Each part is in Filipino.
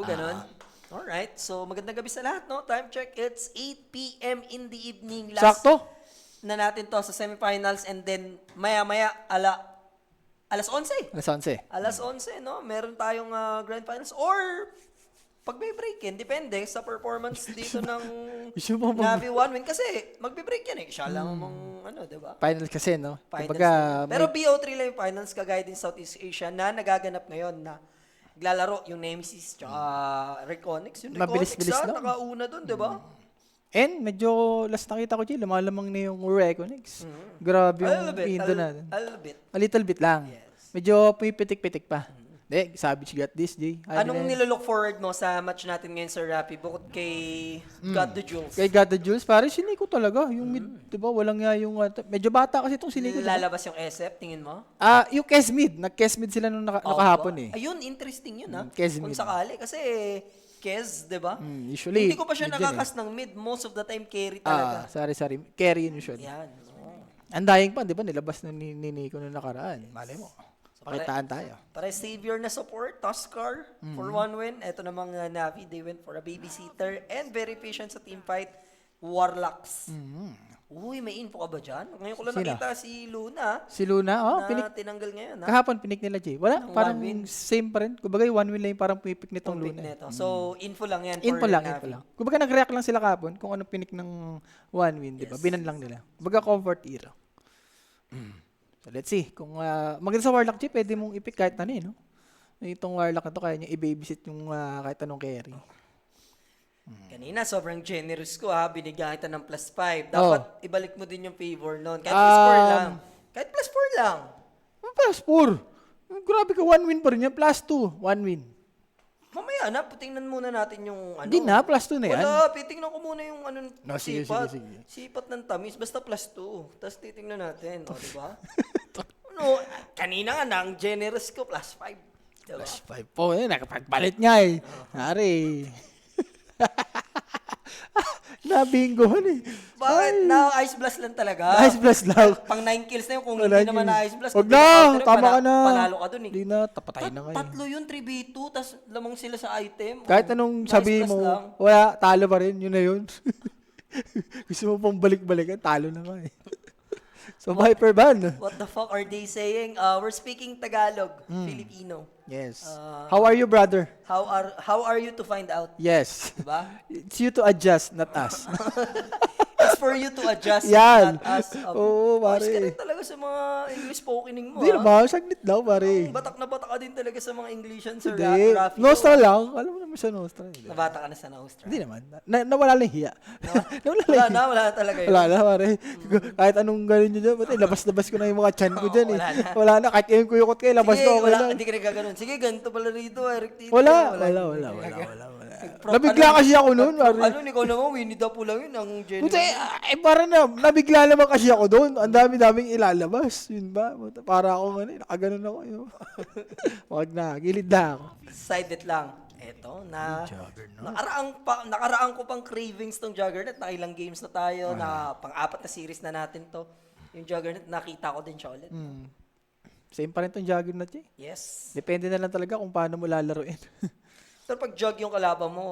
Ganun. Alright, so magandang gabi sa lahat, no? Time check, it's 8 p.m. in the evening. Sakto. Na natin to sa semifinals and then maya-maya alas 11. Alas 11. Alas 11, no? Meron tayong grand finals or pag may break yan, depende sa performance dito ng Issue mo Navi 1 win kasi magbe-break yan eh. Siya lang mong di ba? Finals kasi, no? Finals Kumbaga, na. Pero BO3 lang yung finals kagaya din Southeast Asia na nagaganap ngayon na naglalaro yung Nemesis tsaka Reconyx. Yung Reconyx Mabilis-bilis lang. nakauna dun, di ba? and medyo last nakita ko dyan, lumalamang na yung Reconyx. Grabe A yung little bit, Indo natin. a little bit. A little bit lang. Yes. Medyo pipitik-pitik pa. Hindi, Savage got this, Jay. Anong nilolook forward mo sa match natin ngayon sa Rappi bukod kay God the Jules? Kay God the Jules, pare siniko talaga. Yung mid, di ba, walang nga yung, medyo bata kasi itong siniko. Lalabas yung SF, tingin mo? Yung Kesmid. Nag-Kesmid sila nung nakahapon eh. Ayun, interesting yun ha. Kes Kung mid. sakali. Kasi Kes, di ba? Usually, Hindi ko pa siya mid yun nakakas ng mid. Most of the time, carry talaga. Sorry. Carry yun usually. Yan. Ang dying pa, di ba, nilabas na ni Nico nung nakaraan. Malay mo. Pakitaan tayo. Para savior na support, Tuskar for 1 win. Ito namang Navi, they went for a babysitter and very patient sa team fight, Warlocks. Uy, may info ka ba dyan? Ngayon ko lang Sino? nakita si Luna Si Luna, na tinanggal ngayon. Ha? kahapon pinik nila, Jay. Wala, Ng parang 1 win. same pa rin. Kumbaga yung 1 win lang yung parang pipik nitong Itong pick Luna. nito. So, info lang yan Info for lang, Navi. info lang. Kumbaga nag-react lang sila kahapon kung anong pinik ng 1 win, di ba? Binan lang nila. Kumbaga comfort era. So let's see. Kung maganda sa Warlock, Jay, pwede mong ipik kahit ano eh, no? Itong Warlock na to, kaya niya i-babysit yung kahit anong carry. Kanina, sobrang generous ko ha. Binigyan kita ng +5. Dapat ibalik mo din yung favor nun. Kahit +4 lang. Kahit +4 lang. Plus 4. Grabe ka, 1 win pa rin yan. Plus 2, 1 win. Mamaya na, tingnan muna natin yung ano. Hindi na, plus 2 na yan. Wala, titingnan ko muna yung ano, No, sige. Sipat ng tamis, basta +2. Tapos titingnan natin, o, diba? Ano, kanina nga, ang generous ko, +5. Diba? Plus 5 po. Nakapagpalit nga eh. Nari. Nabinggohan eh. Bakit? Na ice blast lang talaga. Nice plus lang. Pang 9 kills na yun, kung Wala hindi naman yun. na ice blast. Huwag kung na, pinaka-counter yun, tama ka na. Panalo ka dun eh. Hindi na, tapatay na nga eh. Tatlo yun, 3v2, tas lamang sila sa item. Kahit anong Nice sabihin plus mo, lang. wala, talo pa rin. Yun na yun. Gusto mo pang balik-balikan, talo na nga eh. So, Viper ban. What the fuck are they saying? We're speaking Tagalog, Filipino. Yes. How are you, brother? How are you to find out? Yes. Diba? It's you to adjust, not us. It's for you to adjust, Yan. not us. Oo, pare. Ayos ka rin talaga sa mga English spokening mo. Hindi naman, saglit daw, pare. Batak na batak ka din talaga sa mga Englishan, Sir Hindi. Rafi. Nostra lang. Alam mo naman sa Nostra. Hindi. Nabata ka na sa Nostra. Hindi naman. Nawala lang hiya. Nawala lang hiya. Wala na talaga yun. Wala na, pare. Kahit anong gano'n nyo dyan, pati labas-labas ko na yung mga chan ko dyan eh. wala na. Wala na. Kahit yung kuyukot kayo, labas Sige, ko. Okay wala, lang. hindi ka nagkaganon. Sige, ganito pala rito, Eric Tito. Wala. Nabigla kasi ako noon, pare. Ano, ikaw naman, Winnie the Pooh lang yun, ang Puta, genuine. parang nabigla naman kasi ako doon. Ang dami-daming ilalabas. Yun ba? Para ako nakaganon ako. Yun. Wag na, gilid na ako. Side bet lang. Eto, nakaraang ko pang cravings tong Juggernaut. Na ilang games na tayo, na pang-apat na series na natin to. Yung Juggernaut, nakita ko din siya ulit. Same pa rin tong Juggernaut eh. Yes. Depende na lang talaga kung paano mo lalaroin. Pero pag jug yung kalaban mo,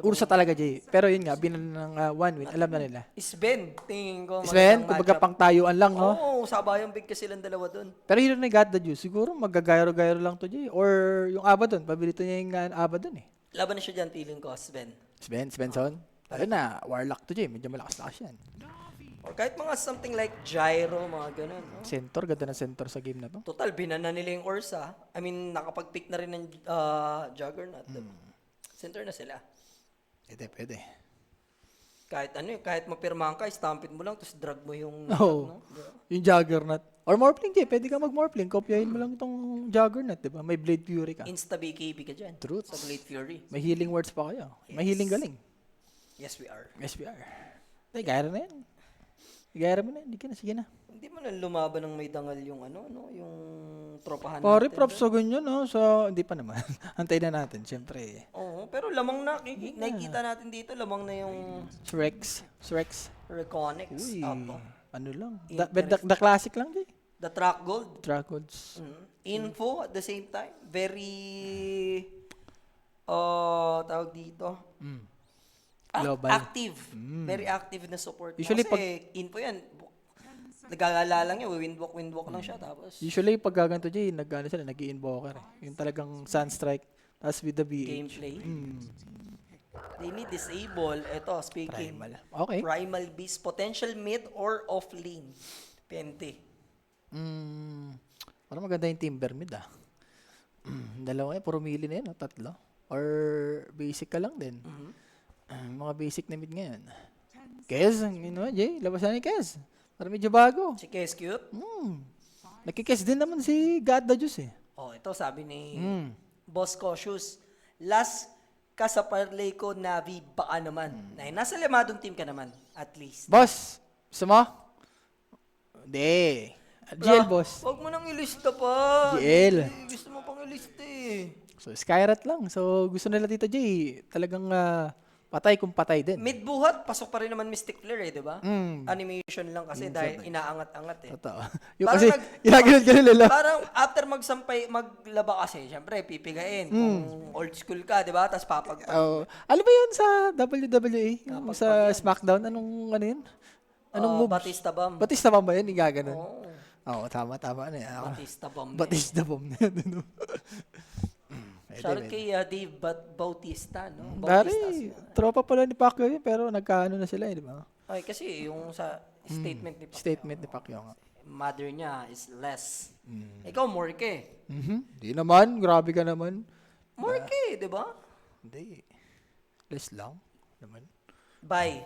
Ursa talaga, Jay. Pero yun nga, binan ng 1 win, alam na nila. Sven, tingin ko. Sven, magandang kumbaga matchup. pang tayuan lang, no? Oo, sabayang big kasi silang dalawa dun. Pero yun na got the juice. Siguro magagayro-gayro lang to, Jay. Or yung Abaddon. Pabilito niya yung Abaddon eh. Laban na siya dyan, feeling ko, Sven. Svensson. Ayun na, Warlock to, Jay. Medyo malakas-lakas yan. Or kahit mga something like Gyro, mga ganun. No? Center, ganda ng center sa game na to. Total, binana nila yung Ursa. I mean, nakapag-pick na rin ng Juggernaut. Center na sila. Pwede. Kahit ano eh, kahit mapirmahan ka, stampin mo lang, tapos drag mo yung... Oo. Yung Juggernaut. Or Morphling, Jay. Pwede ka mag-Morphling. Kopyahin mo lang itong Juggernaut, di ba? May Blade Fury ka. Insta BKB ka dyan. Truth. Sa Blade Fury. May healing words pa kayo. May healing galing. Yes, we are. SPR. Ay, gayra na yan. Gayra mo na yan. Hindi ka na. Sige na. Hindi mo na lumaban ng may dangal yung yung tropahan Pare, natin. props sa ganyan, no? So, hindi pa naman. Antay na natin, syempre. Oo, pero lamang na, nakikita natin dito, lamang na yung Shrex. Reconyx. Uy, Apo. ano lang. The classic lang, Jay. The track gold. Dragons. Info at the same time. Very tawag dito. Mm. Ah, Global. active. Very active na support. Usually Kasi info yan. Nagagala lang yun. Windwalk lang siya. Tapos Usually, pag gaganto dyan, sila, nag-i-invoker. Yung talagang Sunstrike. Tapos with the BH. gameplay. They need disable. Ito, speaking. Primal. Okay. Primal Beast. Potential mid or off lane. Depende. Parang maganda yung Timber mid Dalawa puro melee na yun, tatlo. Or basic ka lang din. Mga basic na mid ngayon. Kez, Jay, labasan ni Kez. Para medyo bago. Si Kes cute. Nakikes din naman si God the Juice Ito sabi ni Boss Cautious. Last ka sa parlay ko, Navi, baka naman. Nasa limadong team ka naman, at least. Boss, gusto mo? Hindi. GL, boss. Huwag mo nang ilista pa. GL. Gusto mo pang ilista eh. So, Skyrat lang. So, gusto nila Tito Jay, talagang patay kung patay din. Mid-buhat, pasok pa rin naman Mystic Flare eh, di ba? Animation lang kasi dahil inaangat-angat eh. Totoo. Yung Parang kasi, ginaganon nila. Parang after maglaba kasi, syempre, pipigain. Kung old school ka, di ba? Tapos papagpag. Ano ba yun sa WWE? Yung sa SmackDown? Anong ano yun? Anong move? Batista Bomb. Batista Bomb ba yun? Yung gaganon. Oo. Tama na yan. Batista Bomb. Batista Bomb na yan. Shoutout kay Dave Bautista, no? Dari, Bautista. tropa pala ni Pacquiao yun, pero nagkaano na sila di ba? Ay, kasi yung sa statement ni Pacquiao, Statement ni Pacquiao nga. mother niya is less. Ikaw, more ka eh. Di naman, grabe ka naman. More ka eh, di ba? Hindi. Less lang naman. Bye.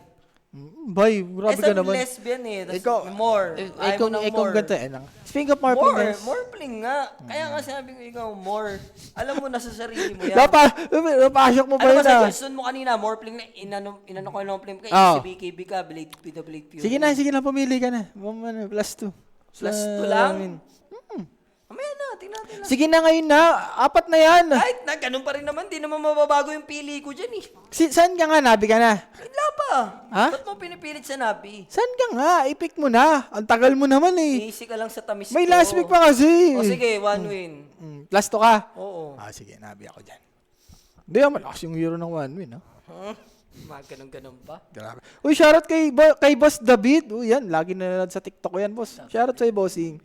Bay, grabe ka naman. lesbian eh. Tas Ikaw, more. Ayaw mo ng ikaw more. ganito Speaking of more players. More pling nga. Kaya nga sinabi ko ikaw, more. Alam mo na sa sarili mo yan. Napasok mo ba Ano yun ba suggestion mo kanina, more pling na inano ko lang pling ka, BKB ka, Blade Pure. Sige na, pumili ka na. +2. +2 lang? Mamaya na, tingnan natin lang. Sige na ngayon na, 4 na yan. Kahit na, ganun pa rin naman, di naman mababago yung pili ko dyan eh. Saan ka nga, Nabi ka na? Wala pa. Ha? Ba't mo pinipilit sa Nabi? Saan ka nga? I-pick mo na. Ang tagal mo naman eh. Easy ka lang sa tamis May ko. last week pa kasi. O sige, 1 win. +2 ka? Oo. Sige, Nabi ako dyan. Hindi, malakas yung hero ng 1 win. Ganun pa. Grabe. Uy, shoutout kay Boss David. Uy, yan. Lagi na sa TikTok ko yan, boss. Shoutout sa'yo, bossing.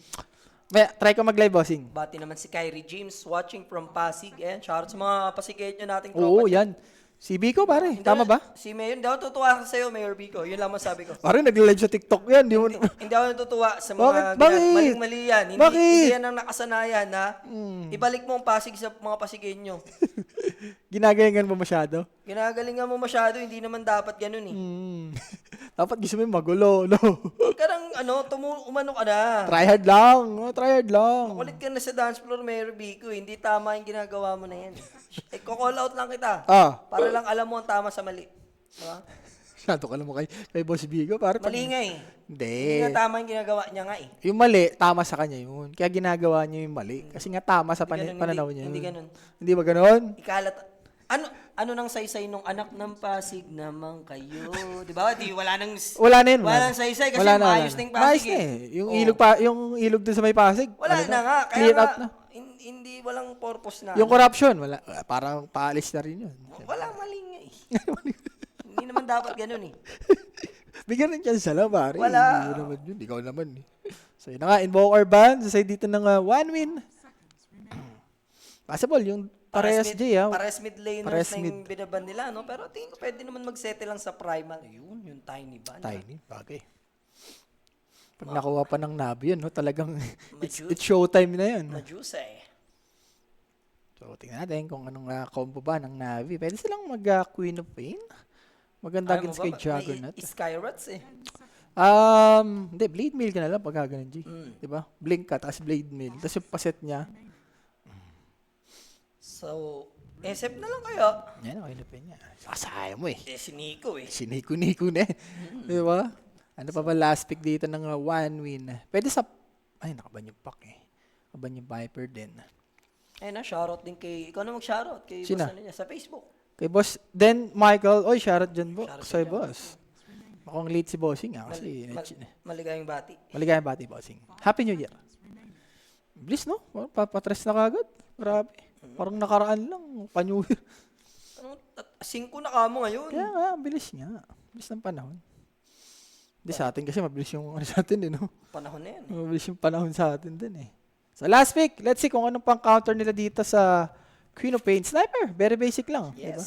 Kaya, try ko mag-live, bossing. Bati naman si Kyrie James watching from Pasig. Ayan, shoutout sa mga pasigate nyo nating Oo, tropa. yan. Si Biko, pare. Tama ba? Si Mayor, hindi ako tutuwa sa'yo, Mayor Biko. Yun lang masabi ko. Pare, nag-live sa TikTok yan. Di mo... Hindi ako natutuwa sa mga Bakit? maling-mali yan. Hindi, Bakit? hindi yan ang nakasanayan, ha? Ibalik mo ang Pasig sa mga Pasigenyo. Ginagayangan mo masyado? Ginagalingan mo masyado, hindi naman dapat ganun eh. Dapat gusto mo yung magulo, no? Karang umano ka na. Try hard lang. Try hard lang. Makulit ka na sa dance floor, Mayor Biko. Hindi tama yung ginagawa mo na yan. Call out lang kita. Para lang alam mo ang tama sa mali. Diba? Shadow ka naman kay Boss Bigo. Pare, Mali nga eh. Hindi. Hindi nga tama yung ginagawa niya nga eh. Yung mali, tama sa kanya yun. Kaya ginagawa niya yung mali. Kasi nga tama sa Hindi ganun, pananaw niya. Hindi ganun. Hindi ba ganun? Ikalat. Ano nang saysay nung anak ng Pasig naman kayo? Di ba? Wala nang yun. Wala nang saysay kasi Wala maayos na yung Pasig Maayos na Yung ilog doon sa may Pasig. Wala na nga. Kaya Clear nga, out na. hindi walang purpose na. Yung corruption, wala. Parang paalis na rin yun. Wala, mali nga eh. Hindi naman dapat ganun eh. Bigyan ng chance lang, pare. Wala. Hindi naman yun. Ikaw naman eh. So yun na nga, Invoker ban. Sa side dito ng 1 win. Possible, yung parehas J, Pares mid laners Pares na yung binaban nila, no? Pero tingin ko pwede naman mag-settle lang sa primal. Yun, yung tiny ban. Tiny, bagay. Pag nakuha pa ng Nabi yun, no, talagang Majuice. it's showtime na yun. Majuice eh. So, tingnan natin kung anong combo ba ng Navi. Pwede silang Queen of Pain. Maganda Ayaw mo against ba? kay Juggernaut. May Skyrats eh. Hindi, Blade Mail ka na lang pag gaganon, G. Diba? Blink ka, tapos Blade Mail. Tapos yung paset niya. So, SF na lang kaya. Yan, okay na pa niya. Kasaya mo eh. Si Nico eh. Siniko-niko na eh. Diba? Ano pa ba last pick dito ng 1 win? Pwede sa... Ay, nakaban yung pack eh. Nakaban yung Viper din. Ayun na, shoutout din kay... Ikaw na mag-shoutout kay Sino? boss na niya sa Facebook. Kay boss, then Michael, oy, shoutout dyan po. Shoutout Sa'yo, dyan. boss. Akong late si bossing kasi Maligayang bati. maligayang bati, bossing. Happy New Year. Bliss, no? Papatres na kagad. Grabe. Parang nakaraan lang. Pa-New Year. 5 na kamo ngayon. Kaya nga, ang bilis nga. Bilis ng panahon. Hindi sa atin kasi mabilis yung ano sa atin, no? Panahon na yan. Mabilis yung panahon sa atin din, eh. So, last pick. Let's see kung anong pang counter nila dito sa Queen of Pain. Sniper. Very basic lang. Yes. Diba?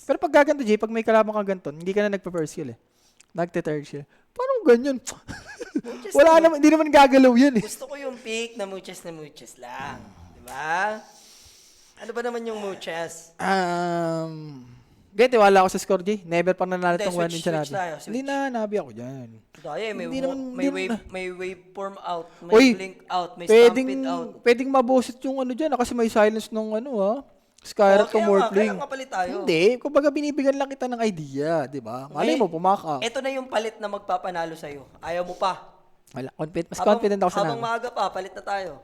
Pero pag gaganto, Jay, pag may kalaban ka ganito, hindi ka na nagpa-first kill, eh. Nagte-third kill. Paano ganyan? Wala naman, hindi naman gagalaw yan, eh. Gusto ko yung pick na muchas lang. Diba? Ano ba naman yung muchas? Gaya, tiwala ako sa score, Jay. Never pa nanalo Hindi, tong one switch siya natin. tayo, Hindi na, nabi ako dyan. Daya, Hindi naman- hindi may waveform out, may Uy, blink out, may Pwedeng, stampede out. pwedeng mabosit yung ano dyan, kasi may silence nung ano, Skyrat to Kaya Morphling. nga palit tayo. Hindi, kumbaga binibigyan lang kita ng idea, di ba? Malay mo, pumaka. Ito na yung palit na magpapanalo sa'yo. Ayaw mo pa. Wala, mas confident ako sa Habang namin. maaga pa, palit na tayo.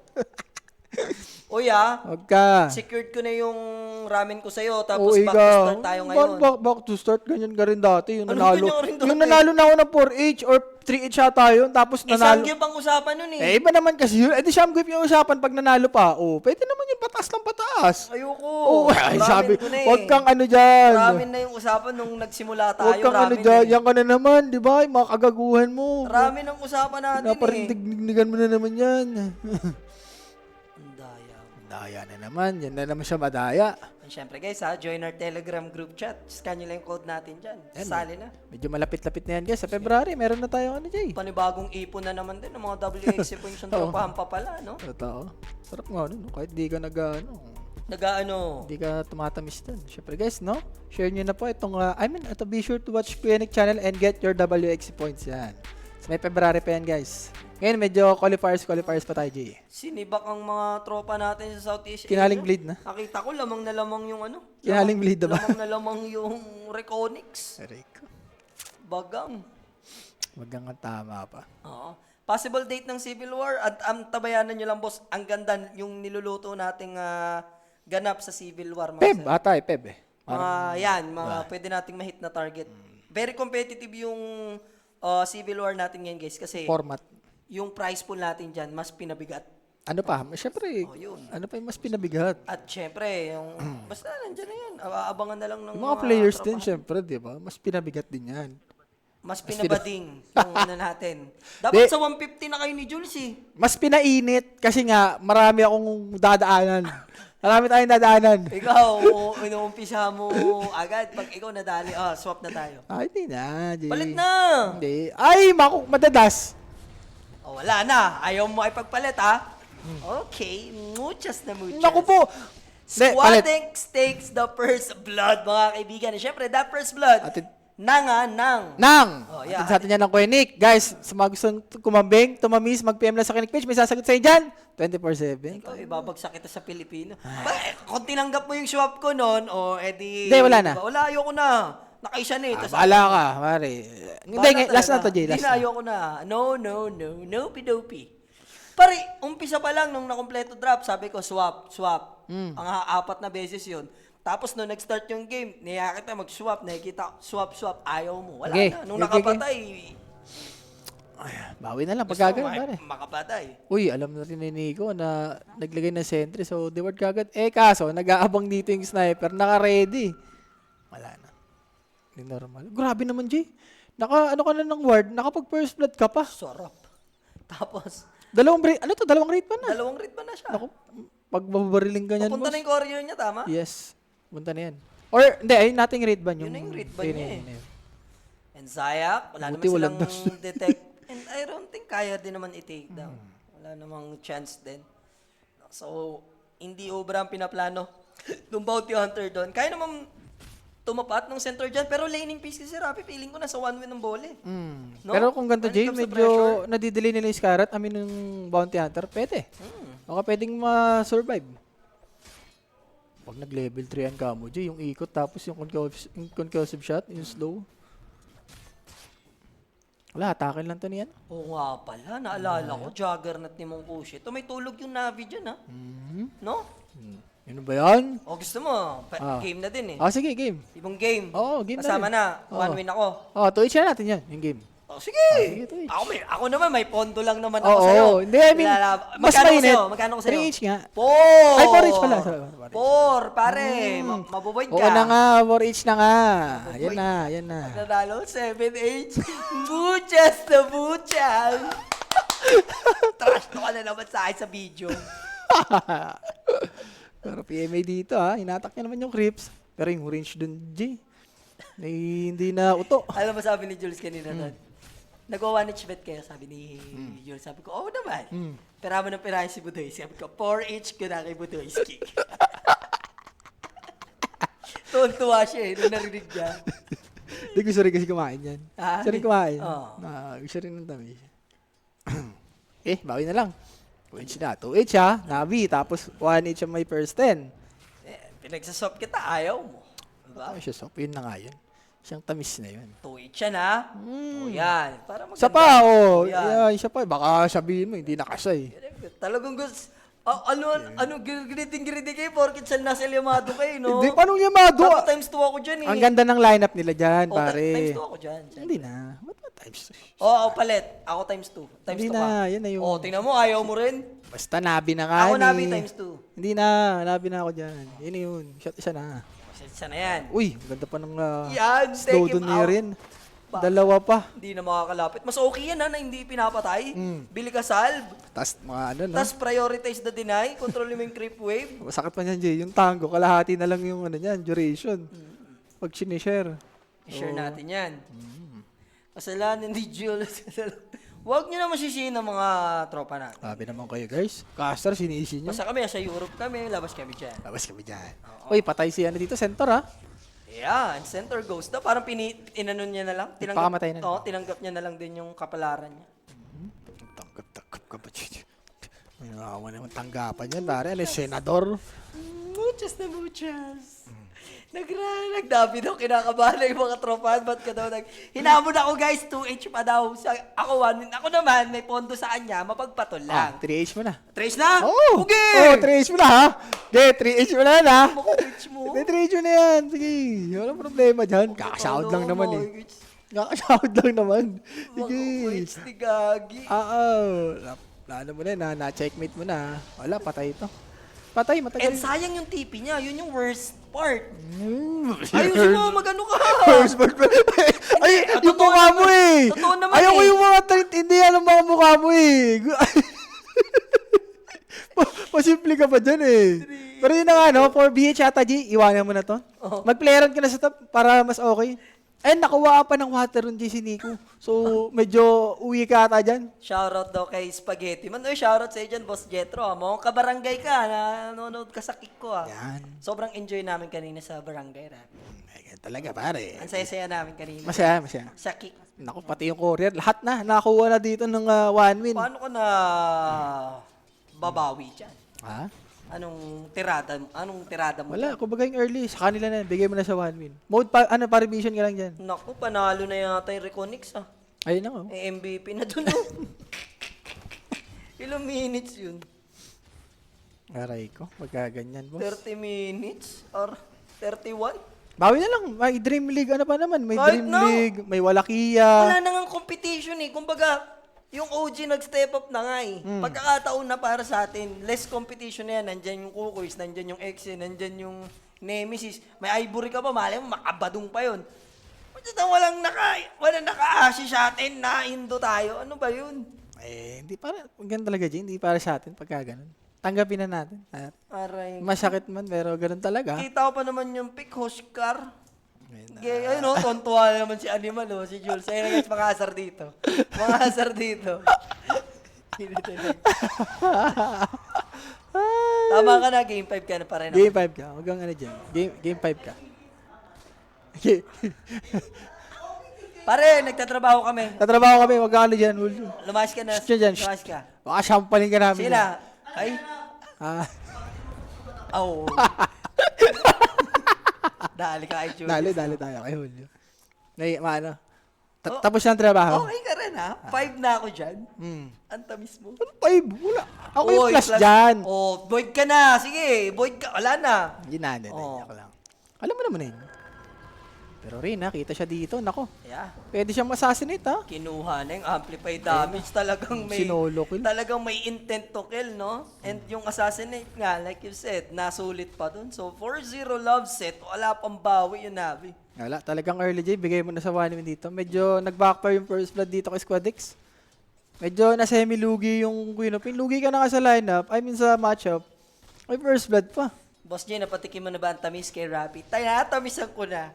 Uy Huwag ka. secured ko na yung ramen ko sa'yo, tapos Uy, back to start tayo ngayon. Back to start, ganyan ka rin dati. Yung Anong nanalo. ganyan ka rin dati? Yung nanalo na ako ng 4H or 3H yata yun, tapos Isang nanalo. gyp ang usapan nun Eh, iba naman kasi yun. Eh, di Shamgwip yung usapan pag nanalo pa. Oh, pwede naman yung pataas lang pataas. Ayoko. Oh, ay, Ramen sabi, ko na eh. huwag kang ano dyan. Ramen na yung usapan nung nagsimula tayo. Huwag kang ano ramen dyan. eh. Yan ka na naman, di ba? Yung mga kagaguhan mo. Ramen ang usapan natin Naparindignigan mo na naman yan. Ang daya. Daya na naman. Yan na naman siya madaya. And syempre guys join our Telegram group chat. Scan nyo lang yung code natin dyan. Yan, Sali na. Medyo malapit-lapit na yan, guys. Sa February, meron na tayo ano, Jay. Panibagong ipon na naman din ng mga WXC points yung tropahan pa pala, no? Totoo. Sarap nga, no? Kahit di ka Nag-ano? hindi ka tumatamis dun. Syempre, guys, no? Share nyo na po itong, ito, be sure to watch Kuya Nick channel and get your WXC points yan. So, may February pa yan, guys. Ngayon, medyo qualifiers pa tayo, Jay. Sinibak ang mga tropa natin sa Southeast Asia. Kinaling bleed na. Nakita ko lamang na lamang yung ano. Kinaling bleed na ba? Lamang na lamang yung Reconyx. Aray ko. Bagang. Wag kang tama pa. Oo. Possible date ng Civil War. At tabayanan nyo lang, boss. Ang ganda yung niluluto nating ganap sa Civil War. Mga Peb, sir. ata Peb eh. Mga pwede nating mahit na target. Very competitive yung Civil War natin ngayon, guys. Kasi Format. yung price pool natin dyan, mas pinabigat. Ano pa? Siyempre, Yun. ano pa yung mas pinabigat? At syempre, yung basta nandyan na yun. Aabangan na lang ng Mga players tropa. din, syempre, di ba? Mas pinabigat din yan. Mas pinabading yung ano natin. Dapat sa 150 na kayo ni Jules eh. Mas pinainit kasi nga marami akong dadaanan. Marami tayong dadaanan. Ikaw, inuumpisa mo agad. Pag ikaw nadali, swap na tayo. Ay, hindi na. Jay. Palit na! Hindi. Ay, madadas. Wala na. Ayaw mo ay pagpalit, ha? Okay, muchas na muchas. Naku po. Hindi, palit. Squadix takes the first blood, mga kaibigan. Siyempre, that first blood, Atid- nang. Nang! Oh, yeah. Atid sa atin yan ng Kuya Nick. Guys, sa mga gustong kumambing, tumamis, mag-PM lang sa Kinik page, may sasagot sa'yo dyan. 24/7. Ikaw, ibabagsak kita sa Pilipino. Kung tinanggap mo yung swap ko noon, edi... Hindi, wala na. Diba? Wala, ayoko na. Nakaisa na eh. Tas Bahala ka, pare. Hindi, last na to, Jay. Hindi Last na, na. ayoko na. No, nope-dope. Pare, umpisa pa lang nung nakompleto drop, sabi ko, swap. Ang 4 na beses yun. Tapos nung nag-start yung game, niya kita mag-swap, nakikita, swap, ayaw mo. Wala Okay, na. Nung okay, nakapatay, Bawi na lang, gusto pagkagan, mo, pare. makapatay. Uy, alam na rin ni Nico na naglagay ng sentry, so reward kagad. Kaso, nag-aabang dito yung sniper, naka-ready. Wala na. Hindi normal. Grabe naman, Jay. Ano ka na ng ward, nakapag first blood ka pa. Sarap. Tapos, Dalawang rate pa na. 2 red ba na siya? Naku, pagbabariling ka niyan, Papunta boss. na yung courier niya, tama? Yes. Punta na yan. Or, hindi, ayun nating rate ban. Yun na yung rate ban yun niya yun. And Zayak, wala Buti naman walang silang detect. And I don't think kaya din naman i-take down. Wala namang chance din. So, hindi obra ang pinaplano. Nung bounty hunter doon. Kaya naman tumapat ng center dyan. Pero laning piece kasi Rapi, feeling ko nasa 1 win ng bole. No? Pero kung ganito, When it Jay, comes to medyo pressure. nadidelay nila yung Scarlet, ng Bounty Hunter, pwede. Baka pwedeng ma-survive. Pag nag-level 3 yan ka mo, Jay, yung ikot, tapos yung concussive shot, yung slow. Wala, atakin lang to niyan. Oo nga pala, naalala ko, Juggernaut ni Mong Kushi. Ito may tulog yung Navi dyan, ha? No? Yun ba yan? O gusto mo, game na din eh. Sige, game. Ibang game. Oo, game na Kasama rin. na, 1 win ako. 2-each na natin yan, yung game. Oh, sige. sige, 2H. Ako naman, may pondo lang naman Oo, ako sa'yo. hindi, I mean, mas Magkano ko mainit. sa'yo? Magkano ko sa'yo? 3H nga. 4! Ay, 4H pala. Sorry, 4, pare. Mabuboy ka. Oo na nga, 4H na nga. Yan na, yan na. Nanalo, 7H. Buchas na buchas. Trash to ka na naman sa akin sa video. Pero PMA dito ha, hinatak niya naman yung creeps. Pero yung range dun, G, hindi na uto. Alam mo sabi ni Jules kanina doon? Nag-1H bet kayo, sabi ni Jules. Sabi ko, oo naman. Pera mo ng pirahin si Budoy. Sabi ko, 4H ko na kay Budoyski. Tuwan-tuwa siya eh, nung narinig niya. Hindi gusto rin kasi kumain yan. Ah? Gusto rin kumain. Oo. Gusto rin ng tamis. Bawi na lang. 2H na. 2H ha, Navi. Tapos 1H ang may first 10. Pinagsasop kita, ayaw mo. Diba? Ano siya, so, yun na nga yun. Siyang tamis na yun. 2H yan ha. O yan. Para maganda. Isa pa, Yan. isa pa. Baka sabihin mo, hindi nakasay. Talagang gusto. Ano giriting kayo porkit sa nasa Liamado kayo, no? Hindi, paano Yamado? Dapat times 2 ako dyan eh. Ang ganda ng lineup nila dyan, Oh, pare. times 2 ako dyan. Hindi na. Ba't ba times 2? Oo, palit. Ako times 2. Times Hindi 2 na, ka. yan na yung... Oh, tingnan mo, ayaw mo rin. Basta nabi na nga Ako ni. nabi times 2. Hindi na, nabi na ako dyan. Yun na yun. Shot isa na. Isa na yan. Uy, ganda pa ng Yan, slow take him doon niya out. rin. Dalawa pa. Hindi na makakalapit. Mas okay yan ha, na hindi pinapatay. Bili ka salve. Tapos mga ano, no? Tapos prioritize the deny. Control mo yung creep wave. Masakit pa niyan, Jay. Yung tango, kalahati na lang yung ano niyan, duration. Pag sinishare. I-share natin yan. Kasalanan ni Jules. Huwag nyo na masisihin ng mga tropa natin. Sabi naman kayo, guys. Caster, sinisi niyo. Basta kami, sa Europe kami, labas kami dyan. Labas kami dyan. Uy, patay si ano dito, center ha. Yan, center ghost na. Parang inanon niya na lang. Nagpakamatay na. Oo, tinanggap niya na lang din yung kapalaran niya. Tanggap ka ba? May nakawa naman tanggapan yan, pare. Ano, senador? Muchas na muchas. Nagdabi daw, kinakabahan na yung mga tropahan. Ba't ka daw hinamon ako guys, 2H pa daw. Ako naman, may pondo sa kanya, mapagpatol lang. 3H mo na. Trace na? Oh! Okay! 3H mo na ha? Okay, 3H mo na yan ha? Maku-H mo. Hindi, 3H mo na yan. Sige, walang problema dyan. Kakasahod lang naman eh. Kakasahod lang naman. Sige. Maku-H ni Gagi. Ano mo na, na-checkmate mo na. Wala, patay ito. Patay, matagal. And sayang yung TP niya, yun yung worst part. Ayusin Ayusin mo, mag-ano ka. First bird pa. Ay, yung totoo mukha naman. mo eh. Totoo naman Ayaw ko eh. yung mga hindi alam mga mukha mo eh. Pasimple ka pa dyan eh. Pero yun na nga, no? For BH ata, G, iwanan mo na to. Oo. Mag-playeran ka na sa top para mas okay. And nakuha pa ng water ron, G, si Nico. So, medyo uwi ka ata dyan. Shoutout daw kay Spaghetti Man. Uy, shoutout sa dyan, Boss Jetro. Mukhang kabarangay ka, nanonood ka sa kick ko. Yan. Sobrang enjoy namin kanina sa barangay. Ay, talaga, pare. Ang saya-saya namin kanina. Masaya. Sa kick. Naku, pati yung courier. Lahat na. Nakakuha na dito ng 1 win. Paano ka na babawi dyan? Ha? Anong tirada mo? Wala, kumbaga yung early, sa kanila na, bigay mo na sa 1 win. Mode pa, pa-revision ka lang dyan. Naku, panalo na yata yung Reconnix ah. Ayun na, oh. MVP na dun oh. Ilang minutes yun? Aray ko, magkaganyan, boss. 30 minutes? Or 31? Bawi na lang, may Dream League, ano pa naman, may Kahit Dream na. League, may Walakia. Wala na nga competition eh. Kumbaga, yung OG nag-step up na nga eh. Pagkakataon na para sa atin, less competition na yan. Nandyan yung Kukoys, nandyan yung Exe, nandyan yung Nemesis. May Ivory ka pa, malay mo, makabadong pa yun. Basta walang naka-ashi sa atin, na Indo tayo. Ano ba yun? Eh, hindi para, ganun talaga, Jay, hindi para sa atin pagka ganun. Tanggapin na natin. Aray. Masakit man, pero ganun talaga. Kita ko pa naman yung pick, Hushkar. Ayun o, tontuwa naman si Animal o, si Jules. Ayun na guys, mga asar dito. Mga asar dito. Tama ka na, game 5 ka na pa rin. Game 5 ka, huwag kang ano dyan. Game 5 ka. Okay. Pare, nagtatrabaho kami. Tatrabaho kami, huwag kang ano dyan. Hulyo. Lumayas ka na. Shh, dyan, Lumayas ka. Baka shampaling ka namin. Sila. Ay. Ah, Oh. Dali ka kay Jules. dali tayo kay Julio. Maano? Tapos na ang trabaho. Okay ka rin ha. 5 na ako dyan. Ang tamis mo. Ano 5? Wala. Ako yung Oy, plus dyan. Oh, void ka na. Sige, void ka. Wala na. Hindi na, Oh. ako lang. Alam mo naman yun. Pero rin ha, kita siya dito. Nako, Yeah. pwede siyang assassinate ha. Kinuha na yung amplify damage. Talagang may Sinolo kill. talagang may intent to kill, no? And yung assassinate nga, like you said, nasulit pa dun. So 4-0 love set, wala pang bawi yung Navi. Wala, talagang early J, bigay mo na sa 1 win dito. Medyo nag-backfire yung first blood dito kay Squadix. Medyo na semi-lugi yung Queen of Pain. Lugi ka na nga sa lineup, I mean sa matchup. May first blood pa. Boss Jay, napatikim mo na ba ang tamis kay Rapid? Tamisan ko na.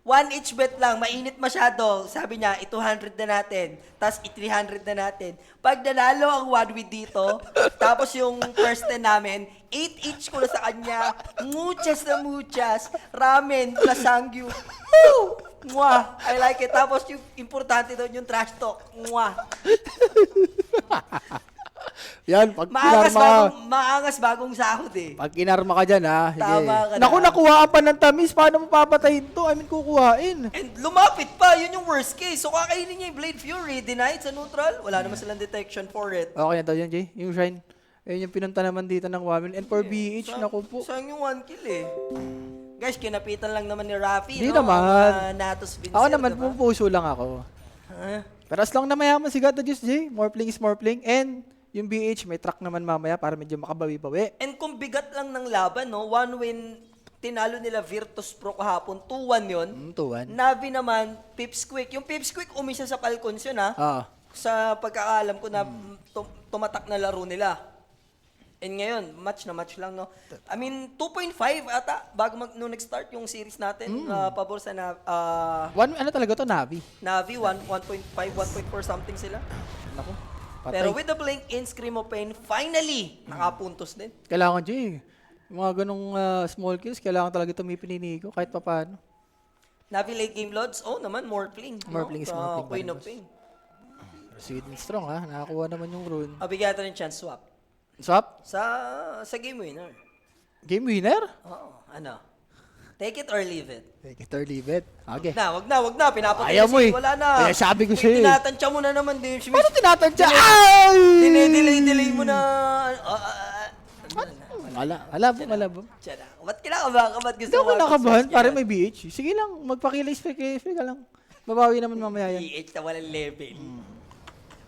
1 each bet lang, mainit masyado. Sabi niya, 200 na natin, tapos 300 na natin. Pag nanalo ang 1 with dito, tapos yung first 10 namin, 8 each ko na sa kanya. Muchas na muchas. Ramen, lasangyu. Woo! Mwah! I like it. Tapos yung importante doon, yung trash talk. Mwah! Yan, pag Maangas bagong sahod eh. pag inarma ka dyan ha. Sige. Tama ka na. Naku, nakuhaan pa ng tamis. Paano mo papatayin to? I mean, kukuhain. And lumapit pa, yun yung worst case. So kakainin niya yung Blade Fury, denied sa neutral. Wala naman silang detection for it. Okay na to yan, Jay. Yung Shrine. Ayun yung pinunta naman dito ng Wamin. And for BH, naku po. Saan yung 1 kill eh? Guys, kinapitan lang naman ni Rafi, Di no? naman. Ang, Natos Vincent, Ako naman, diba? pupuso lang ako. Huh? Pero as long na mayaman si God the Juice, Jay. More playing is more playing. And yung BH, may track naman mamaya para medyo makabawi-bawi. And kung bigat lang ng laban, no? 1 win, tinalo nila Virtus Pro kahapon. 2-1 yun. 2-1. Navi naman, Pips Quick. Yung Pips Quick, umisa sa Falcons yun, ha? Ah. Sa pagkakaalam ko na tumatak na laro nila. And ngayon, match na match lang, no? I mean, 2.5 ata bago nung nag-start yung series natin. Pabor sa Ano talaga to, Navi? Navi, 1.5, 1.4 something sila. Naku. Patay. Pero with the blink in Scream of Pain, finally, nakapuntos din. Kailangan, Jay. Yung mga ganong small kills, kailangan talaga tumipinini ko kahit papaano. Navi late game loads, naman, more pling. More pling is more pling, Queen of boss. Pain. Sweet and strong ha. Nakakuha naman yung rune. Bigyan natin ng chance swap. Swap? Sa game winner. Game winner? Oo, ano? Take it or leave it. Take it or leave it. Okay. Wag na. Pinapunta Ayaw mo eh. Wala na. Kaya sabi ko sa'yo eh. Tinatansya mo na naman din. Paano tinatansya? Ay! Dinay-delay mo na. Malabo. Tiyan na. Ba't kinakabahan ka? Ba't gusto Hindi ako nakabahan. mag-switch Pare yan? may BH. Sige lang, magpakila-spec ka lang. Babawi naman mamaya yan. PH na walang level.